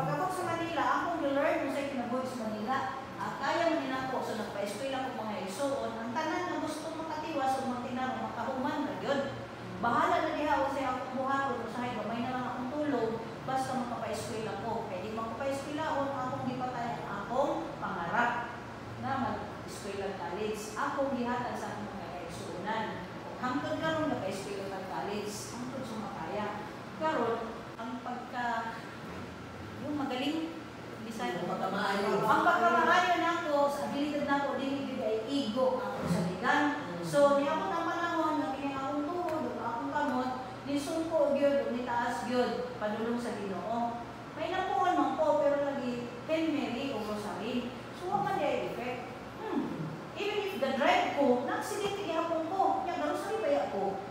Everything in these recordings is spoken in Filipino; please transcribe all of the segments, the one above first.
Pagkabot sa Manila, akong learn kung sa'yo kinabuhi sa Manila. Kaya man din ako, so nagpa-eskwela ko mga igsoon. Ang tanan na gusto makatiwas o matinaro, makahuman na yun. Bahala na diha o sa'yo akong buhaton, o sa'yo, gamay na lang akong tulog, basta makapa-eskwela ko. Kaya di makapa-eskwela o akong gipatayan, akong pangarap na mag-eskwela college. Akong gihatan sa akong mga igsuunan. Hangtod karon naka-eskwela ng college, hangtod sa makaya. Karon ang yung magaling Bisaya, ang pagkamaayo nako sa abilidad nako dili gyud ay ego ako sa ligan. So niya mo ang panahon nga kini akong tuhod, akong kamot, nisungko gyud, nitaas gyud padulong sa Ginoo. May napuon man ko pero lagi Hail Mary o Rosary. So wa man day effect. Even if the drive ko, na-accident gihapon ko, nya Rosary ba ako?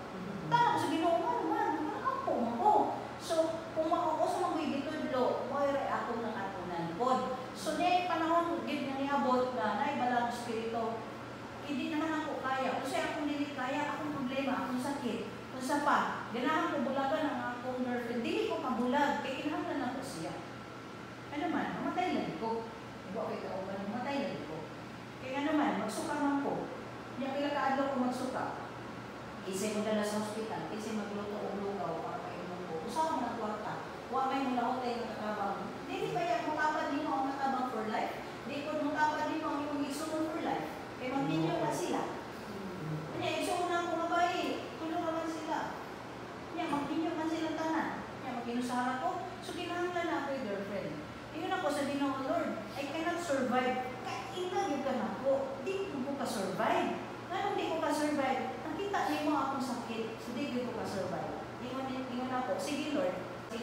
Tanong sa Ginoo man, ako man ko. So kung mao sa mga gitudlo, mo ira ako nang pod. So, niya panahon, gid nga niabot na naibalang espiritu. Hindi naman ako kaya. Kasi akong dili kaya, akong problema, akong sakit. Kung sa pa, ganahan ko bulagan ang akong girlfriend. Dili ko kabulag, kaya kinahanglan ako siya. Ano man, mamatay lang ko. Iba kay kauban, mamatay lang ko. Kaya ano man, magsuka man ko. Niya pila kaadlaw ko magsuka. Isay mo dala sa hospital, isay magluto o lugaw para kainom ko. Usawa mo na kwarta. Wa may mula ko tayo nakakabang. Dili ba yan mukapad din mo ang nakabang for life? Di ko mukapad din mo ang yung isuon for life. Kaya mag-video na sila. Kanya, isuon na kung mabay. Tulong naman sila. Kanya, mag-video man silang tanan. Kanya, mag-inusara ko. So, kinahanglan na ako yung girlfriend. Iyon ako sa Ginoo, Lord, I cannot survive. Kainagin ka na po. Di ko ka-survive. Ngayon di ko ka-survive. Nakita niyo mo akong sakit. So, di ko ka-survive. Iyon ako. Sige, Lord.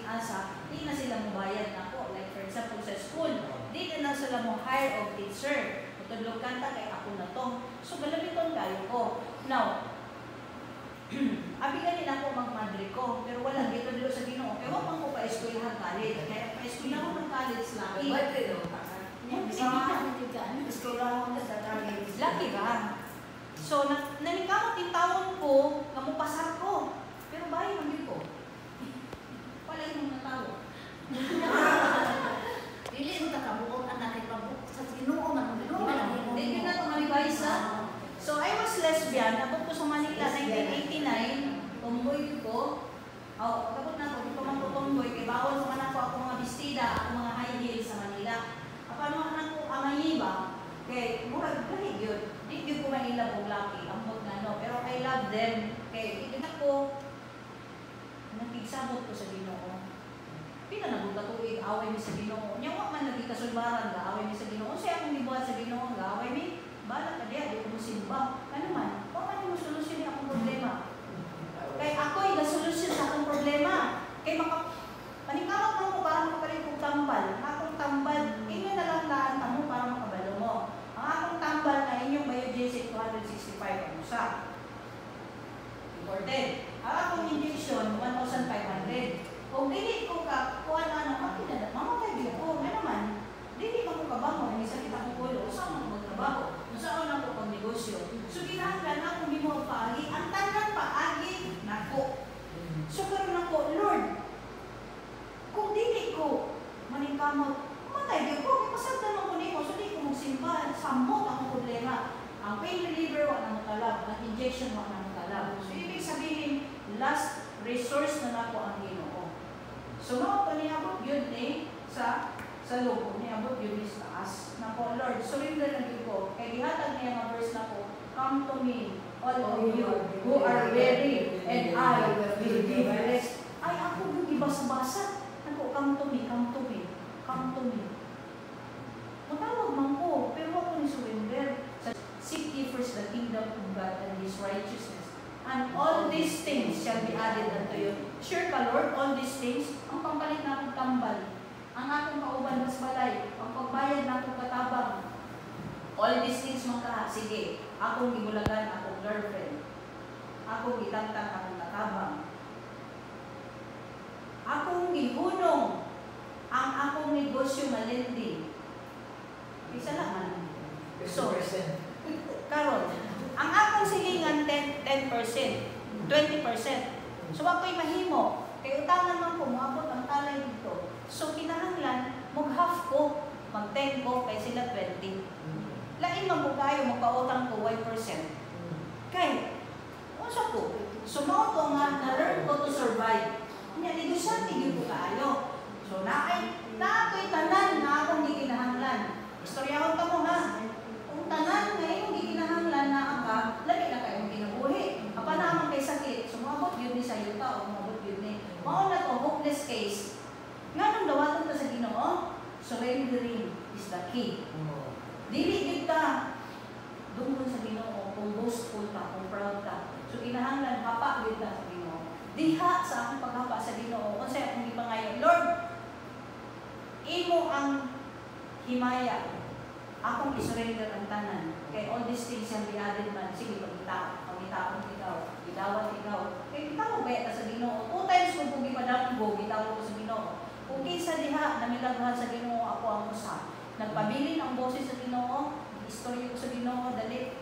Asa, di na sila mabayad na po. Like for example sa school, di na sila mo hire of teacher. Tutulog kanta kay ako na to. So galabiton kayo ko. Now, abigan nila ako mag-madre ko, pero wala dito dito sa Ginoo. Kaya wag man ko pa-eskwelahan college. Kaya pa-eskwela ko ng college laki. Laki ka. So, nanikamot yung taon ko, kamupasar ko. Pero bahay man ko. Palay mong natawa. Dili mo takabuok ang nakipabuk sa Ginoo man. Hindi na ito malibay sa. So, I was lesbian. Abot ko sa Manila, 1989. Tomboy ko. Kapot na ako, dito man ko tomboy. Kaya bawal sa manak ko ako mga bestida, ako mga high heels sa Manila. Paano anak ko amayiba? Kaya murag galig yun. Hindi ko mahilap o laki. Ambot na no. Pero I love them. Kaya hindi ako nakigsabot ko sa Ginoo. Pila na buta tuig away mi sa Ginoo. Nya wa man lagi kasulbaran ga away mi sa Ginoo. Unsay akong gibuhat sa Ginoo ga away mi? Bala ka diha di ko simba. Ano man? Wa man mo solusyon ni akong problema. Kay ako ay solusyon sa akong problema. Kay paningkamot man ko para makapalit kong tambal. Akong tambal, inyo na lang laan mo para makabalo mo. Ang akong tambal na inyong Biogesic 265 ang usa. Important. Ang akong injection 1,500. Kung dili ko ka, kuha na makina, mamatay din ko. Nga naman, dili ko kabango, hindi sakit akong ulo, saan ako magtrabaho, saan ako pag-negosyo. So, ginahanglan akong di mo paagi, ang tanan paagi, nako. So, karoon ako, Lord, kung dili ko maningkamot, mamatay din ko, may pasagdan ako nimo, so di ko magsimba, samot akong problema. Ang pain reliever, wala nang kalab, ang injection, wala nang kalab. So, ibig sabihin, last resource na nako ang Ginoo. So, mga paniabot yun sa loob, niabot yun sa taas. Na po, Lord, surrender na yun ko. Kaya gihatag niya mga verse na po, come to me, all of you who are weary, and I will give rest. Ay, ako yung ibasa-basa. Ako, come to me, come to me, come to me. Matawag man ko, pero ako ni surrender. Seek ye first the kingdom of God and His righteousness. And all these things shall be added unto you. Sure ka, Lord, all these things, ang pangpalit na akong tambal, ang akong kauban mas balay, ang pagbayad na akong katabang, all these things mga sige, akong gibulagan, akong girlfriend, akong itangtang, akong katabang, akong gihunong, ang akong negosyo malindi. Isa naman. So, karon, ang akong silingan 10%, 20%. So, ako'y mahimo. Kaya utangan man ko, maabot ang talay dito. So, kinahanglan, dili man po kayo magpautang ko 1%. Kay, unsa ko? So, mao to nga, na-learn ko to survive. Nya, negosyante yun po kaayo. So, naato'y tanan na akong gikinahanglan. Istoryahon ka mo ha. Kung tanan nga yung gikinahanglan na ka, lagi na kayong kinabuhi. Apa naman kay sakit. So, mabot yun ni sa yuta o mabot yun ni. Mao na to, hopeless case. Nga nung dawaton ka sa Ginoo, surrendering is the key. Dili kita dungon sa Ginoo kung boastful ka, kung proud ka. So kinahanglan hapa gid ka sa Ginoo. Diha sa akong paghapa sa Ginoo, unsay akong gipangayo, Lord, imo ang himaya. Akong isurrender ang tanan. Kay all these things shall be added man. Sige, pagitaon ikaw, gidawat ikaw. Kay kita mo ba sa Ginoo? 2 times kung pugi padanggo, gidawat ko sa Ginoo. Kung kisa diha, namilaghan sa Ginoo ako ang usa. Nagpabilin ang boses sa Ginoo, istorya ko sa Ginoo, dali.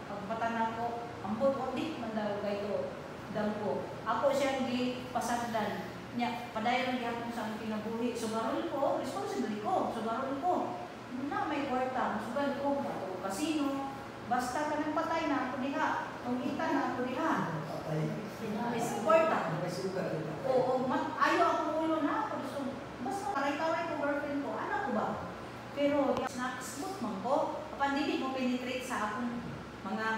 Pagpatanan ko, ambot ko, di man daw kayo dampo. Ako siyang di pasagdan. Nya, padayon di ako sa aking kinabuhi. Sugarol ko, responsible ko, sugarol ko. Na may kwarta, sugal ko, ako kasino. Basta ka ng patay na ako diha. Tungita na ako diha. Kwarta. Oo, ayaw akong ulo na ako. So, basta karay-karay ko girlfriend ko, anak ko ba? Pero, smooth man ko, kapag mo penetrate sa akong mga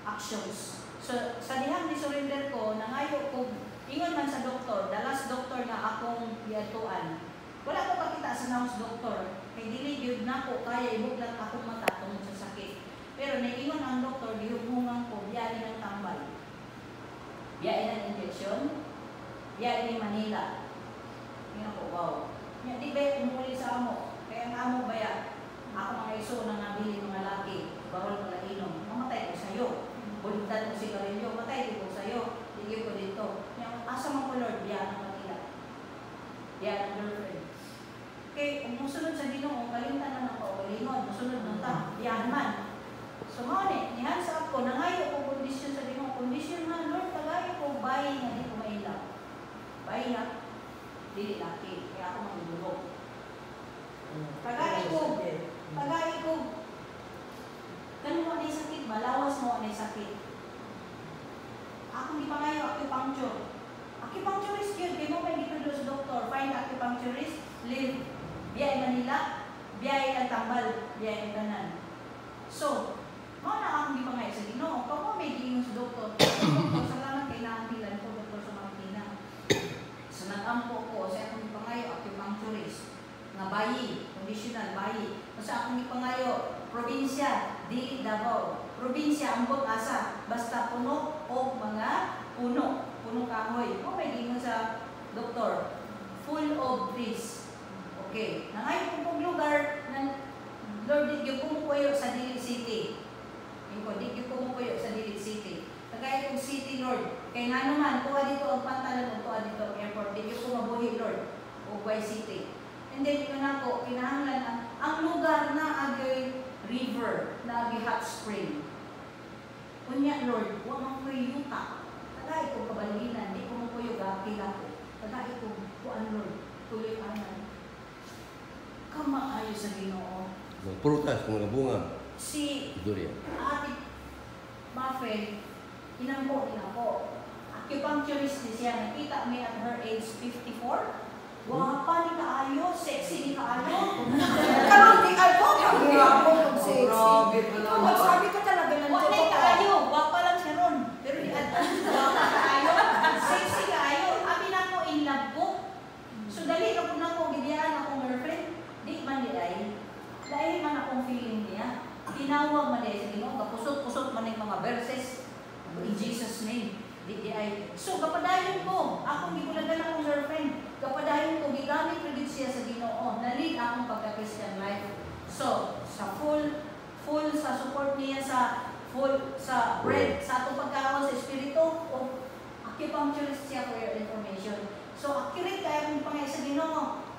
actions. So, sa dihang ni-surrender ko, nangayo ko, ingon man sa doktor, the last doctor na akong iatuan. Wala ko pakita sa nurse doctor, kay dili gyud na ko kaya ibuklat akong mata tungod sa sakit. Pero naiingon ang doktor, gihubungan ko, biyahe ng tambal. Biyahe ng injection, biyahe ng Manila. Tingnan ko, wow. Di ba umuli sa amo? Kaya ang amo baya, ako mga iso na nabili mga laki, bawal pala inom, mamatay ko sa'yo. Bulitan ko sigarilyo, matay ko sa'yo. Tigil ko dito. Asa man ko, Lord, biyahe ng Manila. Biyahe ng girlfriend. Okay, kung musunod sa Ginoo, kalimtan na ng kaugalingon, musunod ng ta, biyahe man. So, mauni, nihansa ako, nangayo ko kondisyon sa Ginoo. Kondisyon nga, Lord, tagayo ko, bayi nga di ko mailaw. Bayi na, dili laki, kaya ako magdulog. Tagay ko, ganun mo na yung sakit, malawas mo na yung sakit. Ako di pa ngayon, acupuncture. Acupuncturist yun, kaya mo may dito sa doktor, find acupuncturist, live. Biyay Manila, biyay ang tambal, biyay ang tanan. So, mga na akong di pa ngayon sa Ginoo, kung mo may diingon sa doktor, salamat kay naampilan ko, doktor sa Martina. So, nag-ampo ko, sa akong di pa ngayon, acupuncturist. Nga bayi, conditional bayi. Kasi akong di pa ngayon, probinsya, di Davao. Probinsya, ambot asa, basta puno o mga puno kahoy. O may gingon sa doktor, full of trees. Okay, nangayon kong lugar na Lord, di kumukuyo sa Dili City. Di kumukuyo sa Dili City. Kagaya kong city, Lord. Kaya nga naman, kuha dito ang pantalan, kuha dito ang airport. Di ko mabuhi, Lord. Ugway City. And then, yun ako, kinahanglan ang lugar na agay river, na agay hot spring. Kunya, Lord, huwag mang kuyo yuta. Kagaya kong kabalinan, di kumukuyo gakila ko. Kagaya kong kuan, Lord, tuloy anan. Kamaayo sa Ginoo. Prutas, mga bunga. Si Durian. Ate Muffin, inambo din ako. Acupuncturist din siya. Nakita me at her age 54. Wapa ni kaayo, sexy ni kaayo. Kalong di ay po, kami ako kung sexy. Grabe ka naman. Magsabi ka talaga ng Wala ni kaayo, wapa lang siya ron. Pero di wapa kaayo, sexy kaayo. Abi na ko in love ko. So dali na ko na ko, gibiyaan akong girlfriend. Di man di ay. Dahil man akong feeling niya, tinawag man dahil sa Ginoo, kapusot-pusot man yung mga verses in Jesus' name. Di ay. So, kapadayon ko, akong gigulagan akong girlfriend, kapadayon ko, gigamit rin siya sa Ginoo, nalig akong pagka-Christian life. So, sa full sa support niya sa bread, sa atong pagkakaon sa Espiritu, o acupuncturist siya for your information. So, accurate kaya kung pangay sa Ginoo.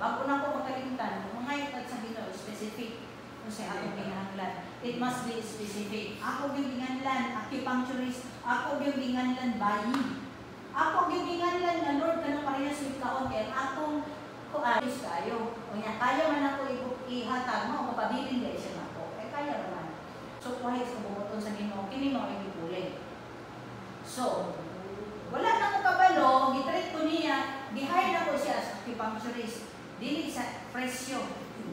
Bago na ako makalimtan, mga itat sa Ginoo, specific kung sa akong ginahanglan. It must be specific. Ako yung ginganlan, acupuncturist. Ako yung ginganlan, bayi. Ako yung ginganlan na Lord, ka na parehas with kaon, kaya akong kualis kayo. O niya, kaya man ako ihatag mo, mapabilin guys siya na ako. Kaya kaya kaya naman. So, kahit sa bumoton sa Ginoo, kini mao yung ipuling. So, wala na ko kabalo, gitreat ko niya, gi-hire na ko siya as acupuncturist. Dili sa presyo,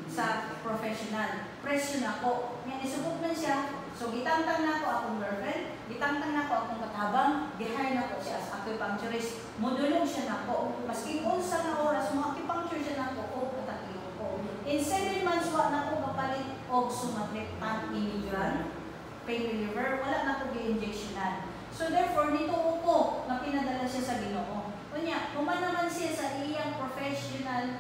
sa professional. Presyo na ko. Nga nisubok na siya. So, gitangtang na ko akong girlfriend, gitangtang na ko akong katabang, gi-hire na ko siya as acupuncturist. Modulong siya na ko. Maski unsa na oras, mo acupuncture siya na ko, o katakilong ko. In 7 months, wa na ko kapalit og sumatriptan imigran, pain reliever, wala na ko gi-injectionan. So therefore, nito ko na pinadala siya sa Ginoo. Kunya, kuman naman siya sa iyang professional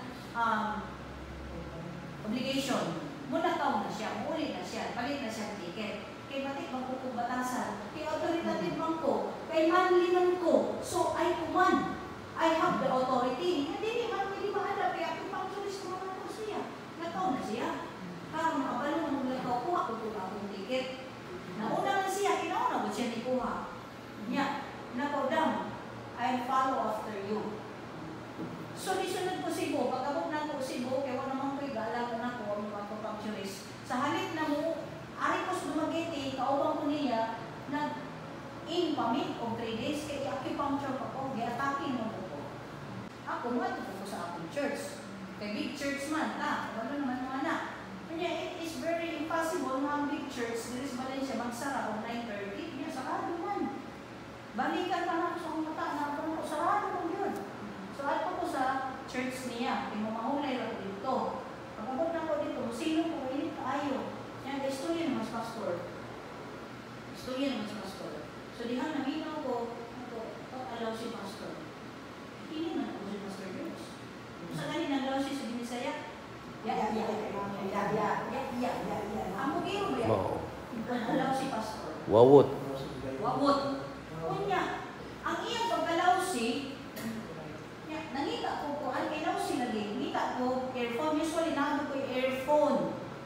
obligation. Muna taon na siya, muli na siya, palit na siya ticket. Kay batik magpupubatasan, kay authoritative man ko, kay manly man ko, so I command. I have the authority. Hindi man, hindi mahalap, kaya acupuncturist ko naman ko siya. Nataon na siya. Karang makabalo mo nung nagawa, kuha ko ito akong ticket. Nauna na siya, kinauna ko siya ni kuha. Nya, nakodam, I follow after you. So, nisunod ko Cebu. Pagkabog na ko Cebu, kaya wala naman ko igala ko na ko, ang acupuncturist. Sa halip na mo, ari ko sa Dumaguete, kaubang ko niya, nag-in pamit o 3 days, kaya acupuncture pa ko, gi-attacking mo ko. Ako, nga ko sa akong church. Kay big church man, wala naman mga anak. Kanya, it is very impossible na ang big church, there is Valencia, magsara o 9:30, kaya sarado man. Balikan pa na ako sa mata, na sarado mo yun. So, ato ko sa church niya, mahulay lang dito. Pagkabot na ko dito, sino ko, hindi kaayo. Yan, istorya naman sa pastor. Istorya naman sa pastor. So, dihan naminaw ko, alaw si pastor. Hindi man ako si Pastor Dios. Sa kanina, alaw si Binisaya. Amo kayo ba yan? Alaw si pastor. Wawot. Wawot. Kunya, ang iyang pagkalaw si, nangita ko ang ilaw si lagi, ngita ko, earphone, usually naano ko yung earphone.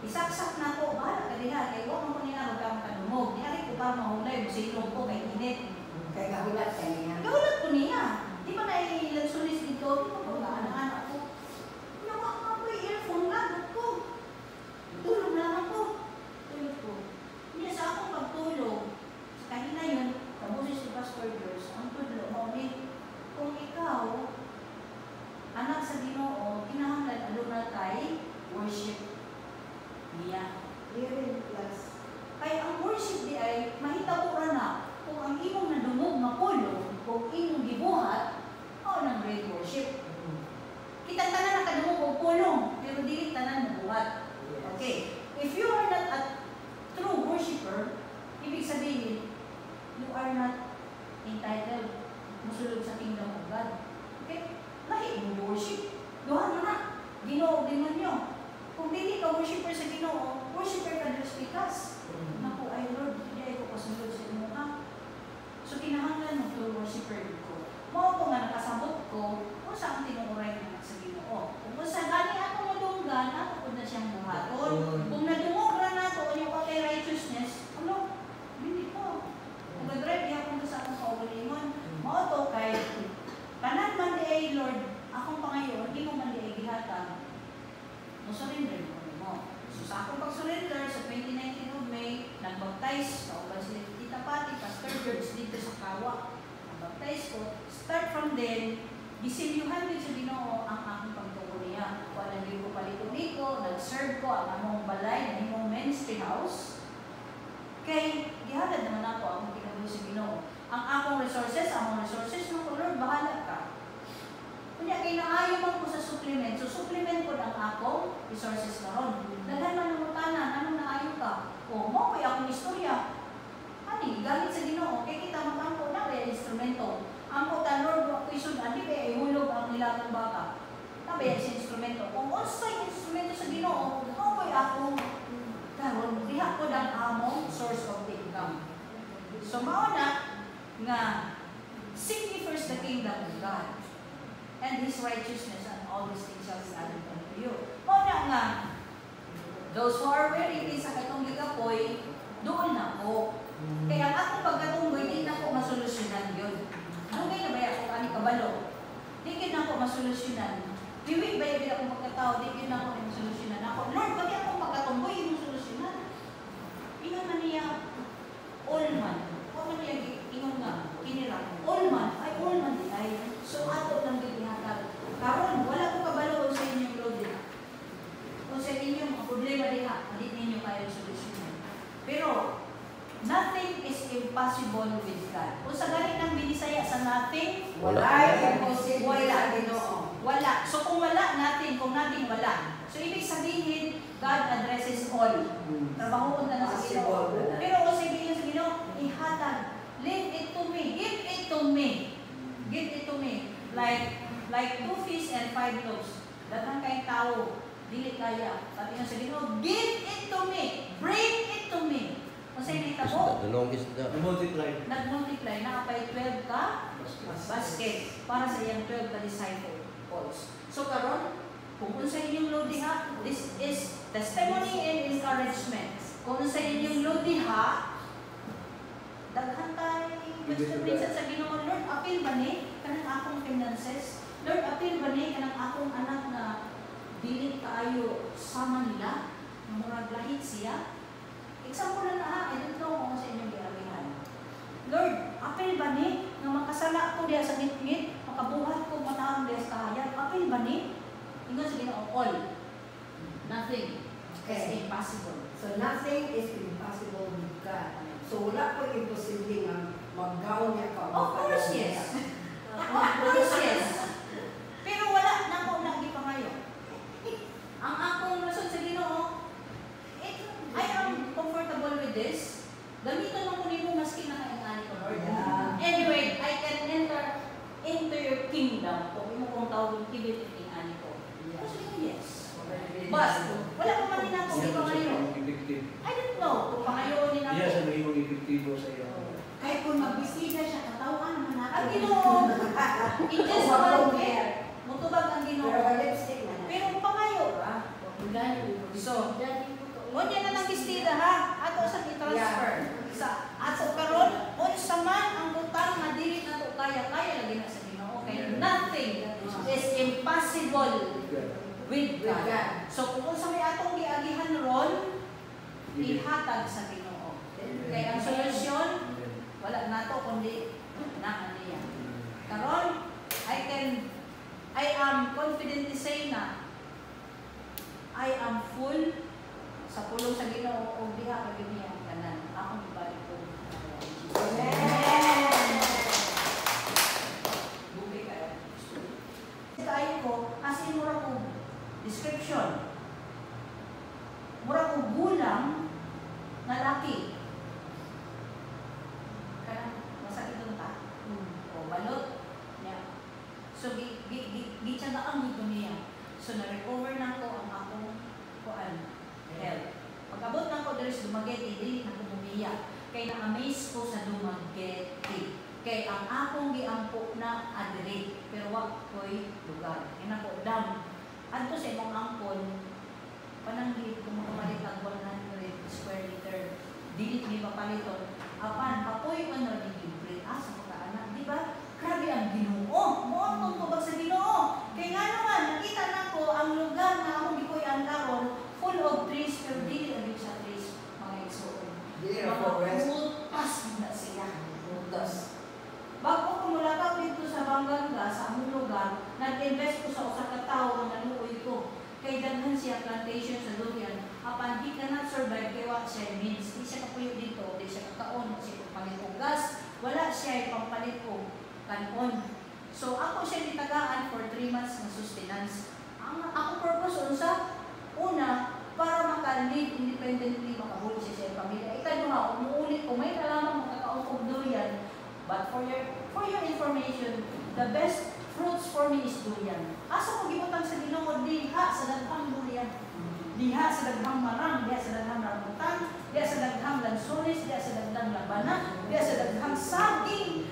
Isaksak na ko, bahala ka diha, kaya huwag mo nila huwag kang kadumog. Niyari ko pa mahulay, silong ko kay init. Kaya gahulat ka niya. Gahulat ko niya. Di ba nailansulis dito? Di ba ko anak-anak ko? Nawa ko yung earphone, lagot ko. Tulog na ako. Tulog ko. Niya sa akong pagtulog, kahina yun, kamusis si Pastor Dios, ang tudlo mo ni, kung ikaw, anak sa Ginoo, kinahanglan aduna kay worship niya. Kaya ang worship di ay mahitabo ra na kung ang imong nadungog mapulo, kung imong gibuhat, o nang great worship. Kita tanan nakadungog og pulong, pero dili tanan nabuhat. Okay. If you are not a true worshiper, ibig sabihin, you are not entitled musulod sa kingdom of God. Okay? Lahi mo worship. Duha mo na. Ginoo, demonyo. Kung dili ka worshiper sa Ginoo, worshiper ka just because. Naku, ay Lord, hindi ay ko kasunod sa inyo ha. So, kinahanglan mo true worshiper ko. Mao ko nga nakasabot ko, kung saan tinuuray na sa Ginoo. Kung sa gani ako nadunggan, ako po na siyang buhaton. Kung nadungog ra na ito, yung patay righteousness, ano? Hindi ko. Kung nag-drive niya kung sa akong kaugalingon, mao to kay kanan man di ay Lord, akong pangayon, di mo man di ay gihatag, mo surrender mo. So sa akong pag-surrender, sa 2019 of May, nag-baptize, kauban sila Tita Pati, Pastor George dito sa Kawa. Nag-baptize ko. Start from then, gisilyuhan din sa Ginoo ang aking pagtuko niya. Kung alam ko paliko-liko, nag-serve ko ang among balay, ang among ministry house. Kay, gihalad naman ako ang kinabuhi sa Ginoo. Ang akong resources, no, Lord, bahala ka. Kunya, kay naayo man ko sa supplement. So, supplement ko ang akong resources karon. Daghan man ng mutanan, anong naayo ka? O, mo ko'y akong istorya. Ani, gamit sa Ginoo, kay kita makampo na kaya instrumento. Ang puta, Lord, ako'y sudan, di ba ihulog ang nilagang baka. Tabi sa instrumento. Kung unsay instrumento sa Ginoo, mo ko'y akong karon, diha ko ng among source of income. So, mauna, nga, seek ye first the kingdom of God and His righteousness, and all these things shall be added unto you. Mauna nga, those who are ready sa katong gigapoy, doon na po. Kaya ang akong pagkatunggoy, di na po masolusyonan yun. Dugay na ba ako ani kabalo? Di na ako masolusyonan. Piwi ba yung akong pagkatao, di na ako masolusyonan ako. Lord, bakit akong pagkatunggoy yung solusyonan? ingon man niya, all man. Huwag man niya ingon nga, kinira. All man, ay all man di ay. So ato lang bibihatag. Karon wala ko kabalo sa inyong load din. Kung sa inyong mga problema diha, hindi ninyo kaya solusyonan. Pero, nothing is impossible with God. Kung sa galing ng binisaya sa nothing, Wala. Imposible. wala. Wala. So kung wala, nothing. Kung nothing, wala. So ibig sabihin, God addresses all. Trabahoon na sa Ginoo. Pero kung sabihin sa Ginoo, ihatag. Leave it to me. Give it to me. Give it to me. Like 2 fish and 5 loaves. Datang kay tao, dili kaya. Sabi nga sa Ginoo, give it to me. Bring it to me. Kung sa inita mo, Dalawang isda. nag-multiply na apay 12 ka basket para sa iyang 12 ka disciples. So karon, kung sa inyong load diha, this is testimony and encouragement. Kung sa inyong load diha, daghan tayo question minsan sa Ginoo, Lord, appeal ba ni kanang akong finances? Lord, appeal ba ni kanang akong anak na dili kaayo sama nila, murag lahit siya? Example na na, I don't know kung sa inyong giabihan. Lord, appeal ba ni nga makasala ko diya sa ngit-ngit, makabuhat ko mataang diya sa kahayan? Appeal ba ni? Ingon sa Ginoo, all. Nothing is impossible. So nothing is impossible with God. So wala po imposible nga maggaw niya ka. Of course, yes. Of course, yes. Pero wala na ko lagi pa ngayon. Ang akong rason sa Ginoo, I am comfortable with this. Gamiton mo ko nimo maski na kaingani ko, Lord. Yeah. Anyway, I can enter into your kingdom. Kung imo kong tawag kibit ingani ko. Kasi yes. But, wala pa man din ako, di pa ngayon. I don't know kung pangayon din ako. Kahit kung magbisita siya, katawan naman natin. Ang Ginoo, in just one year, mutubag ang Ginoo. Pero lipstick na. Pero pangayo, So, Unya na ng istida ha, ato sa i-transfer. Sa ato karon, unsa man ang butang nga dili nato kaya lagi na sa Ginoo. Okay, nothing is impossible with God. So kung unsa may atong giagihan ron, ihatag sa Ginoo. Kay ang solusyon wala nato kundi na niya. Karon, I am confident to say na I am full sa pulong sa Ginoo o diha kay niya ang tanan. Akong ibalik ko. Amen. Bumili kayo. Kayo ko, kasi mura ko description. Mura ko gulang na laki. Kanang masakit doon ta. O balot niya. So gitsagaan dito niya. So na-recover na ko ang akong kuan. Health. Pag-abot na ko diri sa Dumaguete, dili na ko bumiya. Kay na-amaze ko sa Dumaguete. Kay ang akong giampo na adiri, pero wa ko'y lugar. Kaya na ko dam. Adto sa imong angkon, pananggit kung makapalit ang 100 square meter, dili ni mapaliton. Apan, papoy man na libre. Sa mga anak, di ba? Grabe ang Ginoo. Moong tubag sa Ginoo. Kay nga naman, nakita na ko ang lugar na akong gikoy ang karon, full of trees, pero dili abig sa trees, mga igsoon. Dili ra Mga forest. multas na sila. Multas. Bago ko mulakaw dito sa Banganga, sa among lugar, nag-invest ko sa usa ka tawo nga naluoy ko. Kay daghan siya plantation sa durian. Apan di cannot survive kay wa siya means. Di siya kapuyo dito, di siya kakaon, di siya pampalit og gas. Wala siya pampalit og kanon. So ako siya gitagaan for 3 months na sustenance. Ang akong purpose unsa? Una, para maka-live independently, makahuli siya sa pamilya. Ikaduha, umuulit kung may kalaman makakaon og durian. But for your information, the best fruits for me is durian. Asa ko gibutang sa Ginoo diha sa daghang durian. Diha sa daghang marang, diha sa daghang rambutan, diha sa daghang lansones, diha sa daghang labanan, diha sa daghang saging.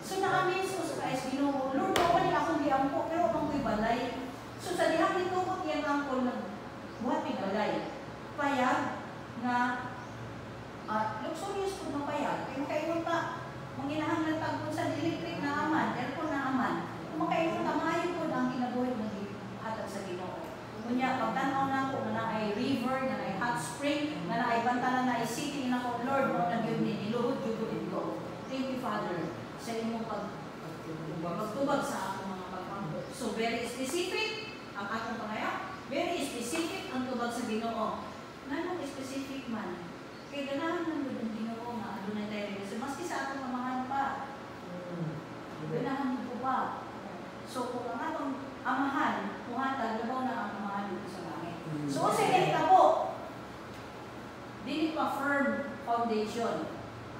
So na-amaze ko sa Christ Ginoo, Lord, wala akong giampo, pero akong ko'y balay. So sa dihang nitubot iyang angkol na buhat may balay. Payag na luxurious po ng payag. Kaya makaingon ta, manginahanglan tagpon sa electric na aman, aircon na aman. Kung makaingon ta, maayo po ang kinabuhi na hatag sa Ginoo. Kunya, pagtanaw na ko na ay river, na ay hot spring, na na ay bantalan na isipin na ko, Lord, mo na yun ni niluhod yun ko. Thank you, Father, sa imong pagtubag sa akong mga pagpampo. So, very specific ang akong pangaya. Very specific ang tubag sa Ginoo. Nanong specific man. Kaya ganahan ng ang Ginoo nga, ano na tayo. So, maski sa akong amahan pa. Ganahan mo pa. So, kung ang atong amahan, puhatag, labaw na ang amahan dito sa langit. So, sa ganito po, dili pa firm foundation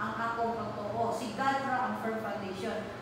ang akong pagtuo. Si God ra ang firm foundation.